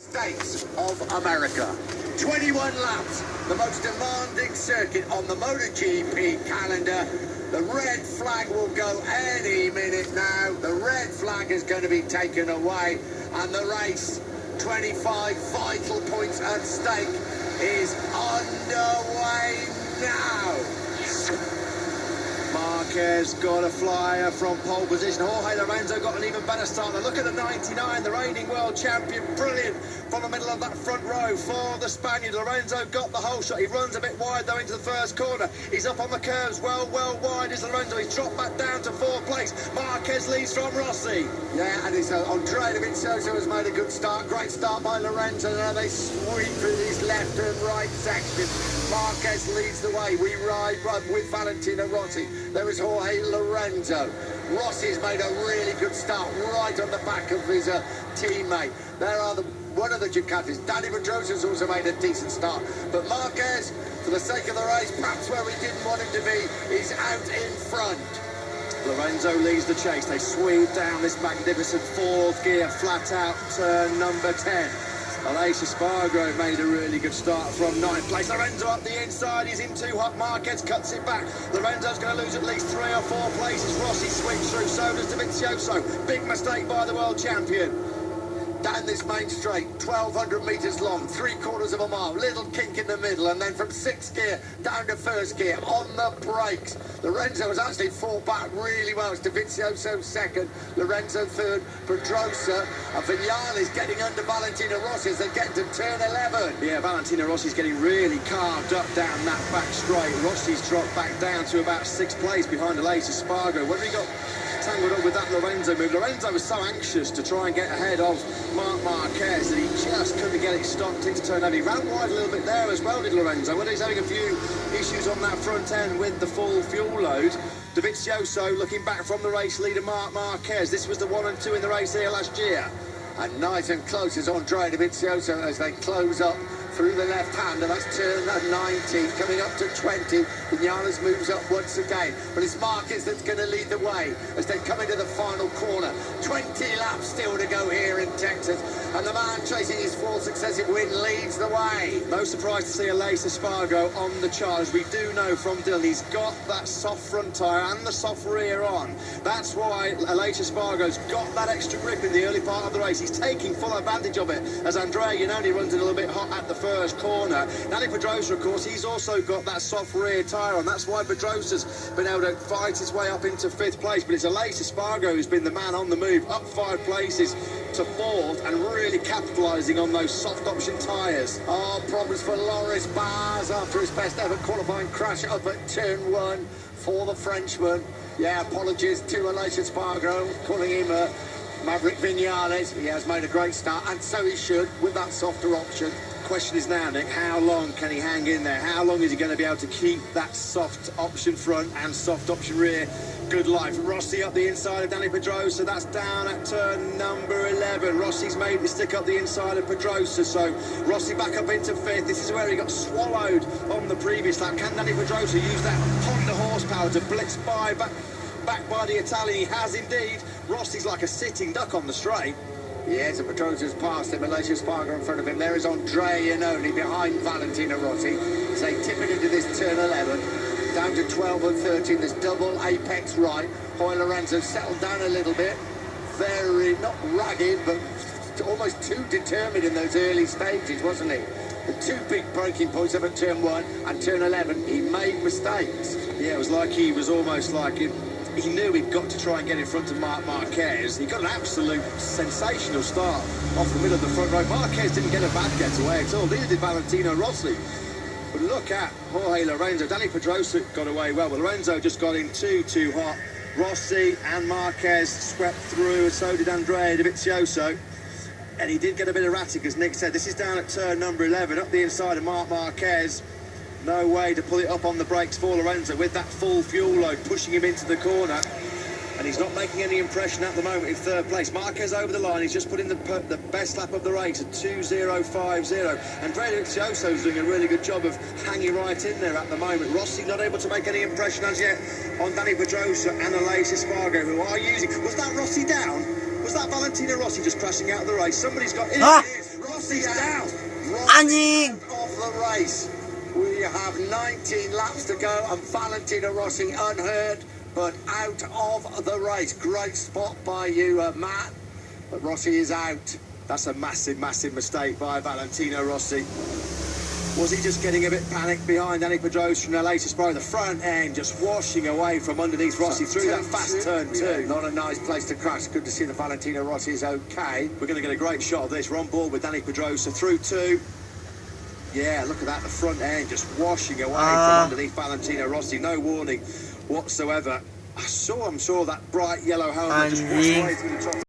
States of America. 21 laps, the most demanding circuit on the MotoGP calendar. The red flag will go any minute now. The red flag is going to be taken away, and the race, 25 vital points at stake, is underway now. Marquez got a flyer from pole position. Jorge Lorenzo got an even better start. Now look at the 99, the reigning world champion. Brilliant from the middle of that front row for the Spaniard. Lorenzo got the whole shot. He runs a bit wide though into the first corner. He's up on the curves. Well wide is Lorenzo. He's dropped back down to fourth place. Marquez leads from Rossi. Yeah, and it's Andrea Dovizioso has made a good start. Great start by Lorenzo. Now they sweep through these left and right sections. Marquez leads the way. We ride with Valentino Rossi. There is Jorge Lorenzo. Rossi's made a really good start right on the back of his teammate. There are one of the Ducatis. Dani Pedrosa's also made a decent start. But Marquez, for the sake of the race, perhaps where we didn't want him to be, is out in front. Lorenzo leads the chase. They sweep down this magnificent fourth gear, flat out turn number 10. Aleix Espargaro made a really good start from ninth place. Lorenzo up the inside, he's in too hot. Marquez cuts it back. Lorenzo's going to lose at least 3 or 4 places. Rossi sweeps through, so does Dovizioso. Big mistake by the world champion. Down this main straight, 1,200 metres long, 3/4 of a mile, little kink in the middle, and then from 6th gear down to 1st gear on the brakes. Lorenzo has actually fought back really well. It's Dovizioso second, Lorenzo third, Pedrosa, and Vignales getting under Valentino Rossi as they get to turn 11. Yeah, Valentino Rossi's getting really carved up down that back straight. Rossi's dropped back down to about 6th place behind Aleix Espargaro. Whether he got tangled up with that Lorenzo move. Lorenzo was so anxious to try and get ahead of Marquez that he just couldn't get it stopped into turn 11. He ran wide a little bit there as well, did Lorenzo. When he's having a few issues on that front end with the full fuel load. Dovizioso looking back from the race leader Marquez. This was the 1 and 2 in the race here last year. And nice and close is Andrea Dovizioso as they close up through the left hand, and that's turn 19, coming up to 20. Vignales moves up once again, but it's Marquez that's going to lead the way as they come into the final corner. 20 laps still to go here in Texas, and the man chasing his 4th successive win leads the way. No surprise to see Aleix Espargaro on the charge. We do know from Dylan he's got that soft front tyre and the soft rear on. That's why Aleix Espargaro's got that extra grip in the early part of the race. He's taking full advantage of it as Andrea Iannone runs it a little bit hot at the first corner. Dani Pedrosa, of course, he's also got that soft rear tyre on. That's why Pedrosa's been able to fight his way up into 5th place. But it's Aleix Espargaro who's been the man on the move, up 5 places to 4th and really capitalising on those soft option tyres. Oh, problems for Loris Baz after his best ever qualifying crash up at turn 1 for the Frenchman. Yeah, apologies to Aleix Espargaro, calling him Maverick Vignales. He has made a great start, and so he should with that softer option. Question is now, Nick, how long can he hang in there? How long is he going to be able to keep that soft option front and soft option rear good life? Rossi up the inside of Dani Pedrosa. That's down at turn number 11. Rossi's made the stick up the inside of Pedrosa, so Rossi back up into 5th. This is where he got swallowed on the previous lap. Can Dani Pedrosa use that Honda horsepower to blitz back by the Italian? He has indeed. Rossi's like a sitting duck on the straight. Yes, and Pedrosa's passed him. Aleix Espargaro in front of him. There is Andrea Iannone behind Valentino Rossi. So they tip it into this turn 11. Down to 12 and 13. There's double apex right. Jorge Lorenzo settled down a little bit. Very, not ragged, but almost too determined in those early stages, wasn't he? The 2 big breaking points up at turn 1 and turn 11. He made mistakes. Yeah, it was like he was almost like he knew he'd got to try and get in front of Marquez. He got an absolute sensational start off the middle of the front row. Marquez didn't get a bad getaway at all. Neither did Valentino Rossi. But look at Jorge Lorenzo. Dani Pedrosa got away well, but Lorenzo just got in too hot. Rossi and Marquez swept through, and so did Andrea Dovizioso. And he did get a bit erratic, as Nick said. This is down at turn number 11, up the inside of Marquez. No way to pull it up on the brakes for Lorenzo with that full fuel load pushing him into the corner. And he's not making any impression at the moment in 3rd place. Marquez over the line. He's just put in the best lap of the race at 2:050. Andrea Dovizioso's doing a really good job of hanging right in there at the moment. Rossi not able to make any impression as yet on Dani Pedrosa and Aleix Espargaro, who are using... Was that Rossi down? Was that Valentino Rossi just crashing out of the race? Somebody's got... It is. Rossi's down. Anjing. Of the race. We have 19 laps to go and Valentino Rossi unhurt but out of the race. Great spot by you, Matt, but Rossi is out. That's a massive, massive mistake by Valentino Rossi. Was he just getting a bit panicked behind Danny Pedrosa from LA to Spiro? The front end just washing away from underneath Rossi through that fast turn too. Not a nice place to crash. Good to see that Valentino Rossi is okay. We're going to get a great shot of this. We're on board with Danny Pedrosa through two. Yeah, look at that. The front end just washing away from underneath Valentino Rossi. No warning whatsoever. I saw that bright yellow helmet just wash away through the top.